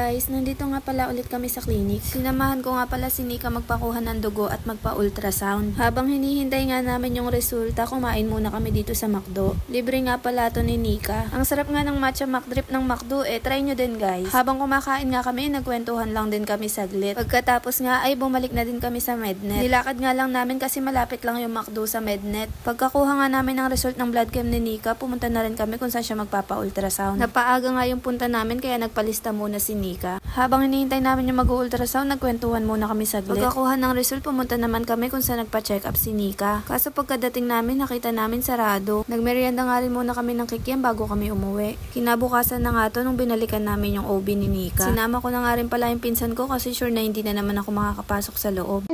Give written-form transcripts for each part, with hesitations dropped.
guys, nandito nga pala ulit kami sa clinic. Sinamahan ko nga pala si Nika magpakuha ng dugo at magpa-ultrasound. Habang hinihintay nga namin yung resulta, kumain muna kami dito sa McDo. Libre nga pala to ni Nika. Ang sarap nga ng matcha McDrip ng McDo try nyo din guys. Habang kumakain nga kami, nagkwentuhan lang din kami saglit. Pagkatapos nga ay bumalik na din kami sa Mednet. Nilakad nga lang namin kasi malapit lang yung McDo sa Mednet. Pagkakuha nga namin ng result ng blood chem ni Nika, pumunta na rin kami kung saan siya magpapa-ultrasound. Napaaga nga yung punta namin kaya nagpalista muna si Nika. Habang hinihintay namin yung mag-ultrasound, nagkwentuhan muna kami saglit. Pagkakuha ng result, pumunta naman kami kung saan nagpa-check up si Nika. Kaso pagkadating namin, nakita namin sarado. Nagmerienda nga rin muna kami ng kikiam bago kami umuwi. Kinabukasan na nga to nung binalikan namin yung OB ni Nika. Sinama ko na nga rin pala yung pinsan ko kasi sure na hindi na naman ako makakapasok sa loob.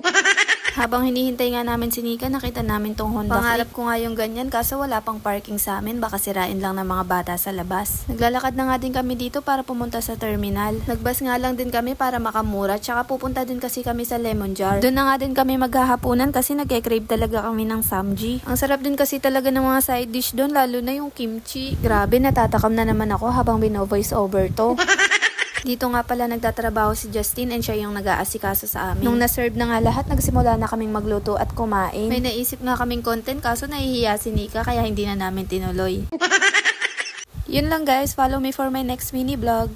Habang hinihintay nga namin si Nika, nakita namin tong Honda. Pangarap ko nga yung ganyan kaso wala pang parking sa amin, baka sirain lang ng mga bata sa labas. Naglalakad na nga din kami dito para pumunta sa terminal. Nagbus nga lang din kami para makamura, tsaka pupunta din kasi kami sa Lemon Jar. Doon na nga din kami maghahapunan kasi nagke-crave talaga kami ng samji. Ang sarap din kasi talaga ng mga side dish doon, lalo na yung kimchi. Grabe, natatakam na naman ako habang bino-voice over to. Dito nga pala nagtatrabaho si Justin and siya yung nag-aasikaso sa amin. Nung na-serve na nga lahat, nagsimula na kaming magluto at kumain. May naisip nga kaming content kaso nahihiya si Nika kaya hindi na namin tinuloy. Yun lang guys, follow me for my next mini vlog.